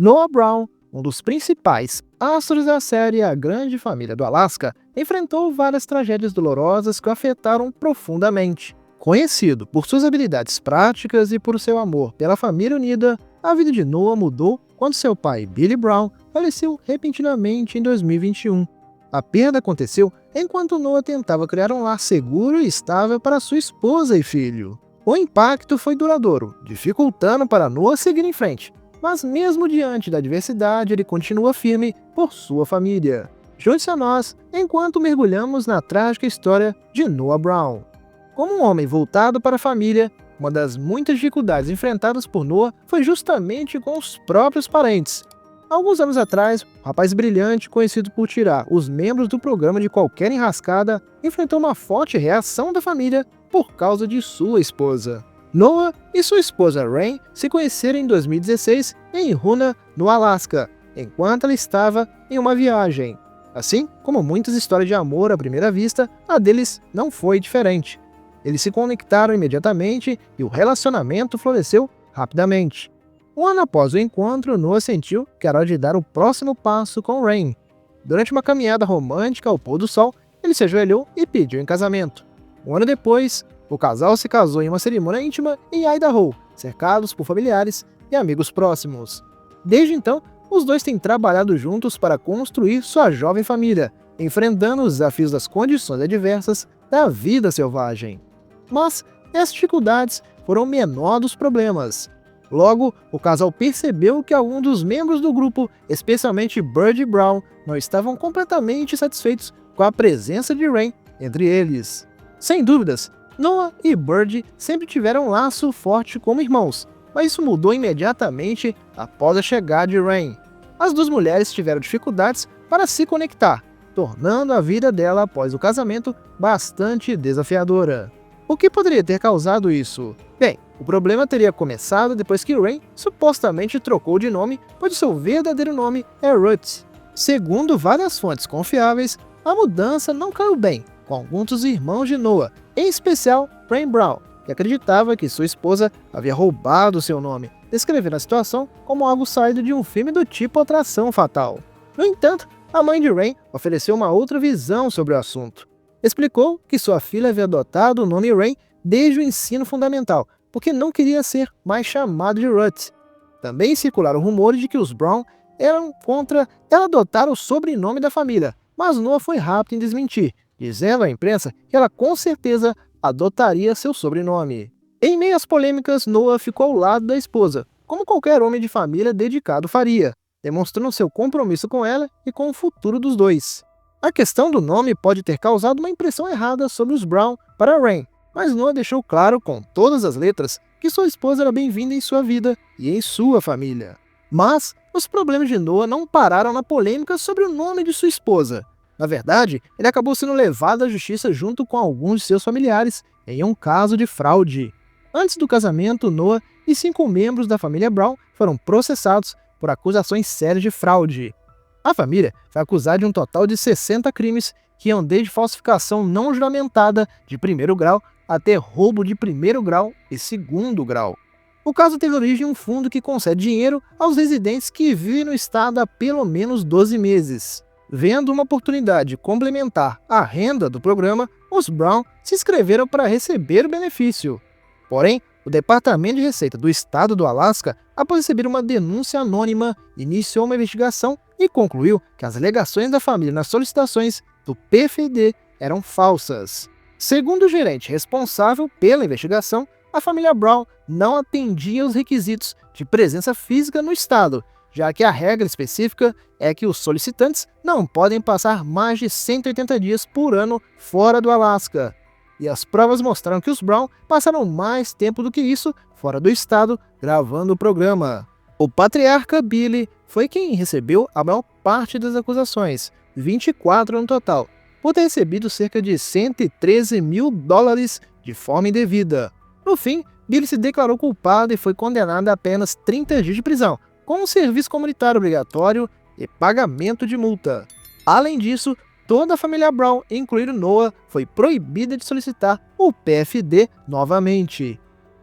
Noah Brown, um dos principais astros da série A Grande Família do Alasca, enfrentou várias tragédias dolorosas que o afetaram profundamente. Conhecido por suas habilidades práticas e por seu amor pela família unida, a vida de Noah mudou quando seu pai, Billy Brown, faleceu repentinamente em 2021. A perda aconteceu enquanto Noah tentava criar um lar seguro e estável para sua esposa e filho. O impacto foi duradouro, dificultando para Noah seguir em frente, mas mesmo diante da adversidade, ele continua firme por sua família. Junte-se a nós enquanto mergulhamos na trágica história de Noah Brown. Como um homem voltado para a família, uma das muitas dificuldades enfrentadas por Noah foi justamente com os próprios parentes. Alguns anos atrás, um rapaz brilhante, conhecido por tirar os membros do programa de qualquer enrascada, enfrentou uma forte reação da família por causa de sua esposa. Noah e sua esposa Rain se conheceram em 2016 em Hoona, no Alasca, enquanto ela estava em uma viagem. Assim como muitas histórias de amor à primeira vista, a deles não foi diferente. Eles se conectaram imediatamente e o relacionamento floresceu rapidamente. Um ano após o encontro, Noah sentiu que era hora de dar o próximo passo com Rain. Durante uma caminhada romântica ao pôr do sol, ele se ajoelhou e pediu em casamento. Um ano depois, o casal se casou em uma cerimônia íntima em Idaho, cercados por familiares e amigos próximos. Desde então, os dois têm trabalhado juntos para construir sua jovem família, enfrentando os desafios das condições adversas da vida selvagem. Mas essas dificuldades foram o menor dos problemas. Logo, o casal percebeu que alguns dos membros do grupo, especialmente Bird e Brown, não estavam completamente satisfeitos com a presença de Rain entre eles. Sem dúvidas, Noah e Bird sempre tiveram um laço forte como irmãos, mas isso mudou imediatamente após a chegada de Rain. As duas mulheres tiveram dificuldades para se conectar, tornando a vida dela após o casamento bastante desafiadora. O que poderia ter causado isso? Bem, o problema teria começado depois que Rain supostamente trocou de nome, pois seu verdadeiro nome é Ruth. Segundo várias fontes confiáveis, a mudança não caiu bem com alguns dos irmãos de Noah, em especial Rain Brown, que acreditava que sua esposa havia roubado seu nome, descrevendo a situação como algo saído de um filme do tipo Atração Fatal. No entanto, a mãe de Rain ofereceu uma outra visão sobre o assunto. Explicou que sua filha havia adotado o nome Rain desde o ensino fundamental, porque não queria ser mais chamado de Ruth. Também circularam rumores de que os Brown eram contra ela adotar o sobrenome da família, mas Noah foi rápido em desmentir, dizendo à imprensa que ela com certeza adotaria seu sobrenome. Em meio às polêmicas, Noah ficou ao lado da esposa, como qualquer homem de família dedicado faria, demonstrando seu compromisso com ela e com o futuro dos dois. A questão do nome pode ter causado uma impressão errada sobre os Brown para Rain, mas Noah deixou claro com todas as letras que sua esposa era bem-vinda em sua vida e em sua família. Mas os problemas de Noah não pararam na polêmica sobre o nome de sua esposa. Na verdade, ele acabou sendo levado à justiça junto com alguns de seus familiares em um caso de fraude. Antes do casamento, Noah e 5 membros da família Brown foram processados por acusações sérias de fraude. A família foi acusada de um total de 60 crimes que iam desde falsificação não juramentada de primeiro grau até roubo de primeiro grau e segundo grau. O caso teve origem em um fundo que concede dinheiro aos residentes que vivem no estado há pelo menos 12 meses. Vendo uma oportunidade de complementar a renda do programa, os Brown se inscreveram para receber o benefício. Porém, o Departamento de Receita do Estado do Alasca, após receber uma denúncia anônima, iniciou uma investigação e concluiu que as alegações da família nas solicitações do PFD eram falsas. Segundo o gerente responsável pela investigação, a família Brown não atendia os requisitos de presença física no estado, já que a regra específica é que os solicitantes não podem passar mais de 180 dias por ano fora do Alasca. E as provas mostraram que os Brown passaram mais tempo do que isso fora do estado gravando o programa. O patriarca Billy foi quem recebeu a maior parte das acusações, 24 no total, por ter recebido cerca de $113 mil de forma indevida. No fim, Billy se declarou culpado e foi condenado a apenas 30 dias de prisão, com um serviço comunitário obrigatório e pagamento de multa. Além disso, toda a família Brown, incluindo Noah, foi proibida de solicitar o PFD novamente,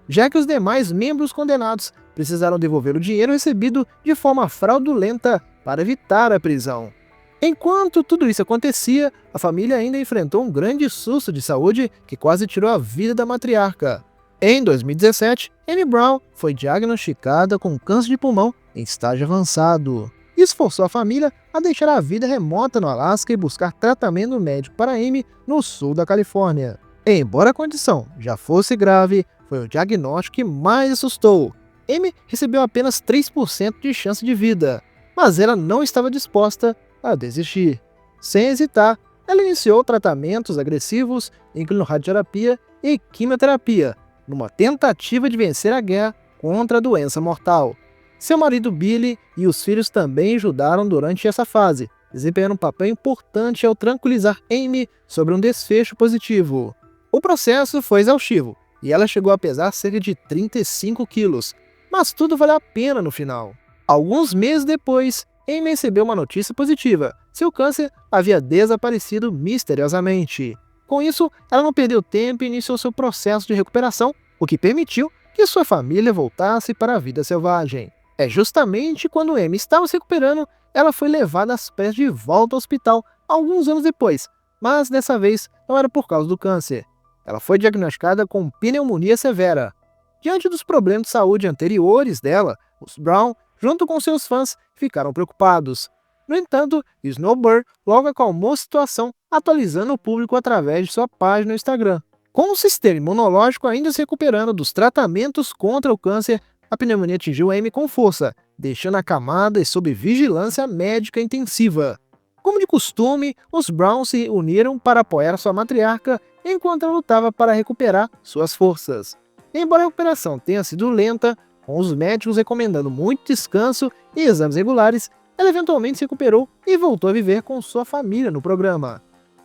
já que os demais membros condenados precisaram devolver o dinheiro recebido de forma fraudulenta para evitar a prisão. Enquanto tudo isso acontecia, a família ainda enfrentou um grande susto de saúde que quase tirou a vida da matriarca. Em 2017, Amy Brown foi diagnosticada com câncer de pulmão em estágio avançado. Isso forçou a família a deixar a vida remota no Alasca e buscar tratamento médico para Amy no sul da Califórnia. Embora a condição já fosse grave, foi o diagnóstico que mais assustou. Amy recebeu apenas 3% de chance de vida, mas ela não estava disposta a desistir. Sem hesitar, ela iniciou tratamentos agressivos, incluindo radioterapia e quimioterapia, numa tentativa de vencer a guerra contra a doença mortal. Seu marido Billy e os filhos também ajudaram durante essa fase, desempenhando um papel importante ao tranquilizar Amy sobre um desfecho positivo. O processo foi exaustivo, e ela chegou a pesar cerca de 35 quilos, mas tudo valeu a pena no final. Alguns meses depois, Amy recebeu uma notícia positiva: seu câncer havia desaparecido misteriosamente. Com isso, ela não perdeu tempo e iniciou seu processo de recuperação, o que permitiu que sua família voltasse para a vida selvagem. É justamente quando Amy estava se recuperando, ela foi levada às pressas de volta ao hospital alguns anos depois, mas dessa vez não era por causa do câncer. Ela foi diagnosticada com pneumonia severa. Diante dos problemas de saúde anteriores dela, os Brown, junto com seus fãs, ficaram preocupados. No entanto, Snowbird logo acalmou a situação, atualizando o público através de sua página no Instagram. Com o sistema imunológico ainda se recuperando dos tratamentos contra o câncer, a pneumonia atingiu Amy com força, deixando acamada e sob vigilância médica intensiva. Como de costume, os Brown se uniram para apoiar sua matriarca enquanto ela lutava para recuperar suas forças. Embora a recuperação tenha sido lenta, com os médicos recomendando muito descanso e exames regulares, ela eventualmente se recuperou e voltou a viver com sua família no programa.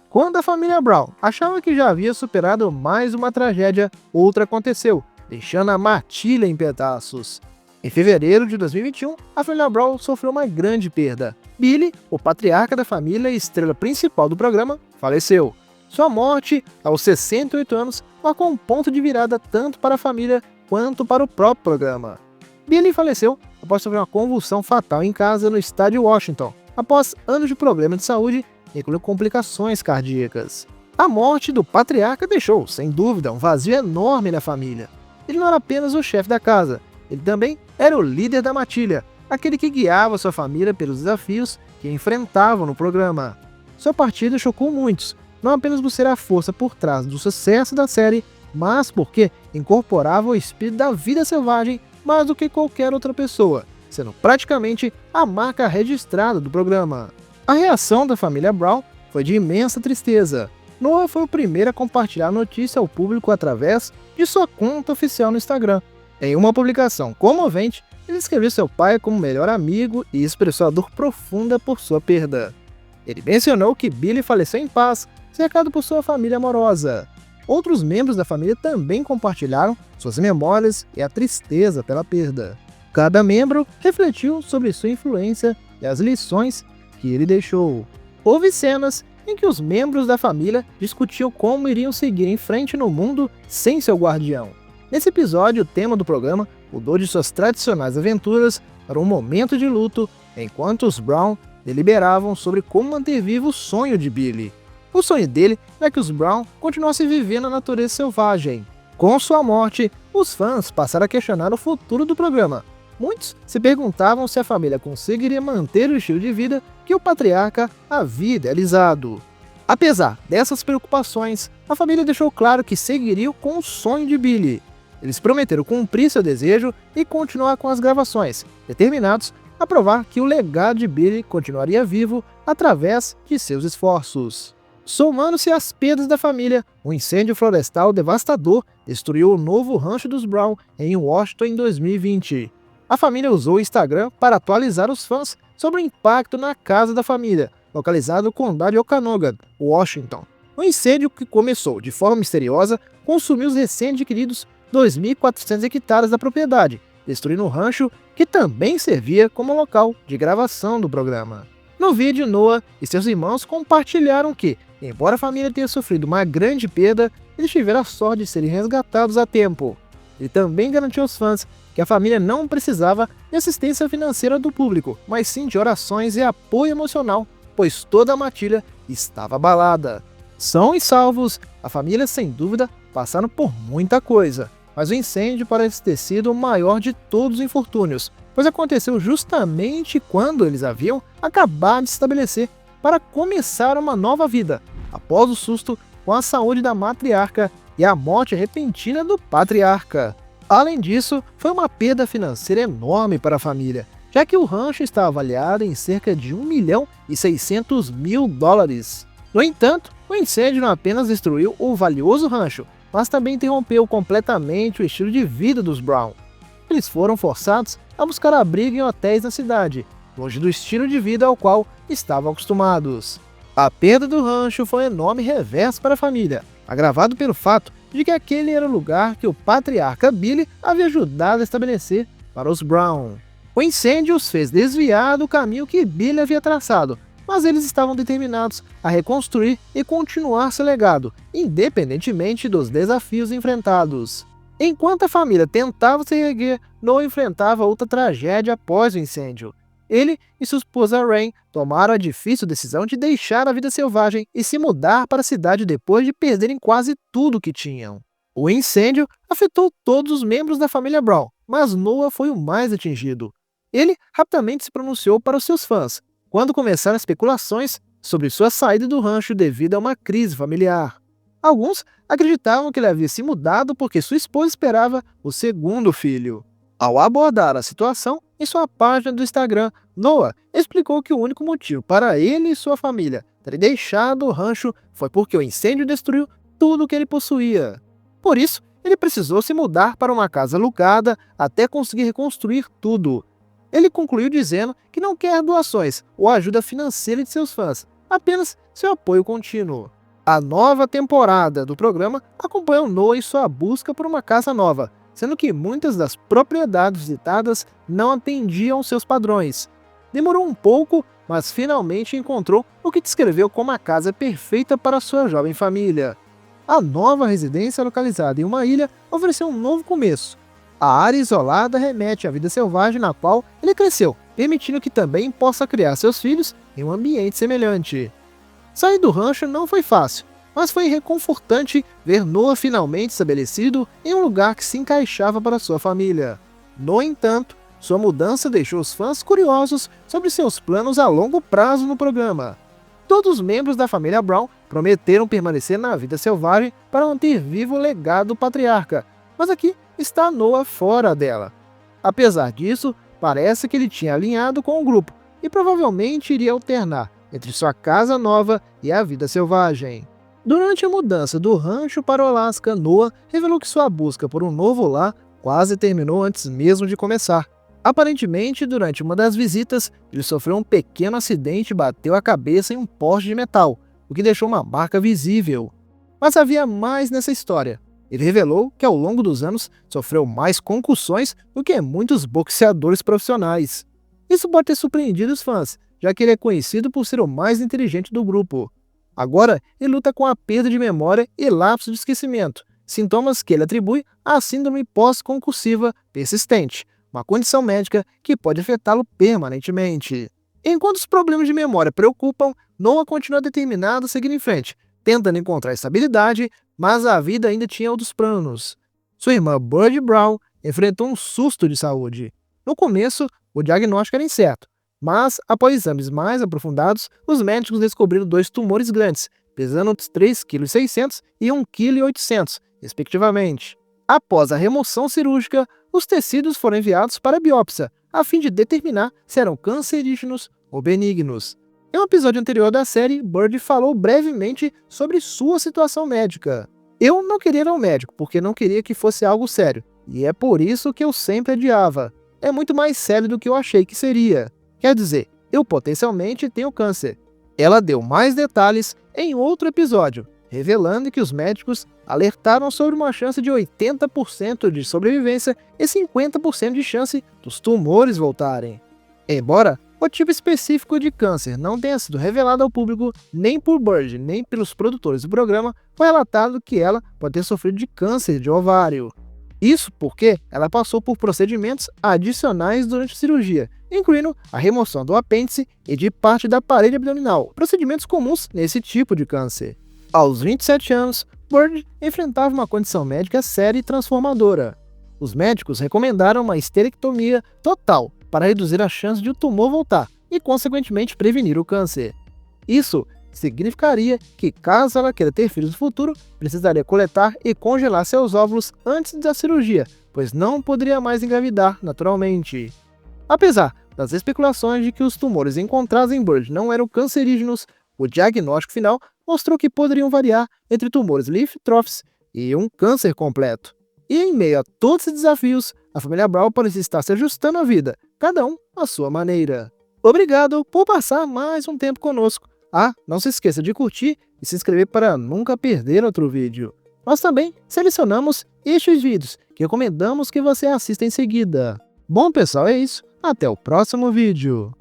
Quando a família Brown achava que já havia superado mais uma tragédia, outra aconteceu, deixando a matilha em pedaços. Em fevereiro de 2021, a família Brown sofreu uma grande perda. Billy, o patriarca da família e estrela principal do programa, faleceu. Sua morte, aos 68 anos, marcou um ponto de virada tanto para a família quanto para o próprio programa. Billy faleceu após sofrer uma convulsão fatal em casa no estado de Washington, após anos de problemas de saúde, incluindo complicações cardíacas. A morte do patriarca deixou, sem dúvida, um vazio enorme na família. Ele não era apenas o chefe da casa, ele também era o líder da matilha, aquele que guiava sua família pelos desafios que enfrentavam no programa. Sua partida chocou muitos, não apenas por ser a força por trás do sucesso da série, mas porque incorporava o espírito da vida selvagem mais do que qualquer outra pessoa, sendo praticamente a marca registrada do programa. A reação da família Brown foi de imensa tristeza. Noah foi o primeiro a compartilhar a notícia ao público através de sua conta oficial no Instagram. Em uma publicação comovente, ele escreveu seu pai como melhor amigo e expressou a dor profunda por sua perda. Ele mencionou que Billy faleceu em paz, cercado por sua família amorosa. Outros membros da família também compartilharam suas memórias e a tristeza pela perda. Cada membro refletiu sobre sua influência e as lições que ele deixou. Houve cenas em que os membros da família discutiam como iriam seguir em frente no mundo sem seu guardião. Nesse episódio, o tema do programa mudou de suas tradicionais aventuras para um momento de luto, enquanto os Brown deliberavam sobre como manter vivo o sonho de Billy. O sonho dele era que os Brown continuassem vivendo na natureza selvagem. Com sua morte, os fãs passaram a questionar o futuro do programa. Muitos se perguntavam se a família conseguiria manter o estilo de vida que o patriarca havia idealizado. Apesar dessas preocupações, a família deixou claro que seguiriam com o sonho de Billy. Eles prometeram cumprir seu desejo e continuar com as gravações, determinados a provar que o legado de Billy continuaria vivo através de seus esforços. Somando-se às perdas da família, um incêndio florestal devastador destruiu o novo rancho dos Brown em Washington em 2020. A família usou o Instagram para atualizar os fãs sobre o impacto na casa da família, localizada no condado de Okanogan, Washington. O incêndio, que começou de forma misteriosa, consumiu os recém-adquiridos 2.400 hectares da propriedade, destruindo o rancho que também servia como local de gravação do programa. No vídeo, Noah e seus irmãos compartilharam que, embora a família tenha sofrido uma grande perda, eles tiveram a sorte de serem resgatados a tempo. Ele também garantiu aos fãs que a família não precisava de assistência financeira do público, mas sim de orações e apoio emocional, pois toda a matilha estava abalada. São e salvos, a família sem dúvida passaram por muita coisa, mas o incêndio parece ter sido o maior de todos os infortúnios, pois aconteceu justamente quando eles haviam acabado de se estabelecer para começar uma nova vida, após o susto com a saúde da matriarca e a morte repentina do patriarca. Além disso, foi uma perda financeira enorme para a família, já que o rancho está avaliado em cerca de US$ 1.600.000. No entanto, o incêndio não apenas destruiu o valioso rancho, mas também interrompeu completamente o estilo de vida dos Brown. Eles foram forçados a buscar abrigo em hotéis na cidade, longe do estilo de vida ao qual estavam acostumados. A perda do rancho foi um enorme revés para a família, agravado pelo fato de que aquele era o lugar que o patriarca Billy havia ajudado a estabelecer para os Brown. O incêndio os fez desviar do caminho que Billy havia traçado, mas eles estavam determinados a reconstruir e continuar seu legado, independentemente dos desafios enfrentados. Enquanto a família tentava se erguer, Noah enfrentava outra tragédia após o incêndio. Ele e sua esposa Rain tomaram a difícil decisão de deixar a vida selvagem e se mudar para a cidade depois de perderem quase tudo que tinham. O incêndio afetou todos os membros da família Brown, mas Noah foi o mais atingido. Ele rapidamente se pronunciou para os seus fãs, quando começaram especulações sobre sua saída do rancho devido a uma crise familiar. Alguns acreditavam que ele havia se mudado porque sua esposa esperava o segundo filho. Ao abordar a situação em sua página do Instagram, Noah explicou que o único motivo para ele e sua família terem deixado o rancho foi porque o incêndio destruiu tudo o que ele possuía. Por isso, ele precisou se mudar para uma casa alugada até conseguir reconstruir tudo. Ele concluiu dizendo que não quer doações ou ajuda financeira de seus fãs, apenas seu apoio contínuo. A nova temporada do programa acompanhou Noah em sua busca por uma casa nova, sendo que muitas das propriedades visitadas não atendiam seus padrões. Demorou um pouco, mas finalmente encontrou o que descreveu como a casa perfeita para sua jovem família. A nova residência, localizada em uma ilha, ofereceu um novo começo. A área isolada remete à vida selvagem na qual ele cresceu, permitindo que também possa criar seus filhos em um ambiente semelhante. Sair do rancho não foi fácil, mas foi reconfortante ver Noah finalmente estabelecido em um lugar que se encaixava para sua família. No entanto, sua mudança deixou os fãs curiosos sobre seus planos a longo prazo no programa. Todos os membros da família Brown prometeram permanecer na vida selvagem para manter vivo o legado do patriarca, mas aqui está Noah fora dela. Apesar disso, parece que ele tinha alinhado com o grupo e provavelmente iria alternar entre sua casa nova e a vida selvagem. Durante a mudança do rancho para o Alasca, Noah revelou que sua busca por um novo lar quase terminou antes mesmo de começar. Aparentemente, durante uma das visitas, ele sofreu um pequeno acidente e bateu a cabeça em um poste de metal, o que deixou uma marca visível. Mas havia mais nessa história. Ele revelou que ao longo dos anos sofreu mais concussões do que muitos boxeadores profissionais. Isso pode ter surpreendido os fãs, já que ele é conhecido por ser o mais inteligente do grupo. Agora, ele luta com a perda de memória e lapso de esquecimento, sintomas que ele atribui à síndrome pós-concussiva persistente, uma condição médica que pode afetá-lo permanentemente. Enquanto os problemas de memória preocupam, Noah continua determinado a seguir em frente, tentando encontrar estabilidade, mas a vida ainda tinha outros planos. Sua irmã Birdie Brown enfrentou um susto de saúde. No começo, o diagnóstico era incerto, mas, após exames mais aprofundados, os médicos descobriram 2 tumores grandes, pesando 3,6 kg e 1,8 kg, respectivamente. Após a remoção cirúrgica, os tecidos foram enviados para a biópsia, a fim de determinar se eram cancerígenos ou benignos. Em um episódio anterior da série, Birdie falou brevemente sobre sua situação médica. Eu não queria ir ao médico, porque não queria que fosse algo sério, e é por isso que eu sempre adiava. É muito mais sério do que eu achei que seria. Quer dizer, eu potencialmente tenho câncer. Ela deu mais detalhes em outro episódio, revelando que os médicos alertaram sobre uma chance de 80% de sobrevivência e 50% de chance dos tumores voltarem. Embora o tipo específico de câncer não tenha sido revelado ao público nem por Birdie nem pelos produtores do programa, foi relatado que ela pode ter sofrido de câncer de ovário. Isso porque ela passou por procedimentos adicionais durante a cirurgia, incluindo a remoção do apêndice e de parte da parede abdominal, procedimentos comuns nesse tipo de câncer. Aos 27 anos, Bird enfrentava uma condição médica séria e transformadora. Os médicos recomendaram uma esterectomia total para reduzir a chance de o tumor voltar e, consequentemente, prevenir o câncer. Isso significaria que, caso ela queira ter filhos no futuro, precisaria coletar e congelar seus óvulos antes da cirurgia, pois não poderia mais engravidar naturalmente. Apesar das especulações de que os tumores encontrados em Bird não eram cancerígenos, o diagnóstico final mostrou que poderiam variar entre tumores limítrofes e um câncer completo. E em meio a todos esses desafios, a família Brown parece estar se ajustando à vida, cada um à sua maneira. Obrigado por passar mais um tempo conosco. Não se esqueça de curtir e se inscrever para nunca perder outro vídeo. Nós também selecionamos estes vídeos que recomendamos que você assista em seguida. Bom pessoal, é isso. Até o próximo vídeo.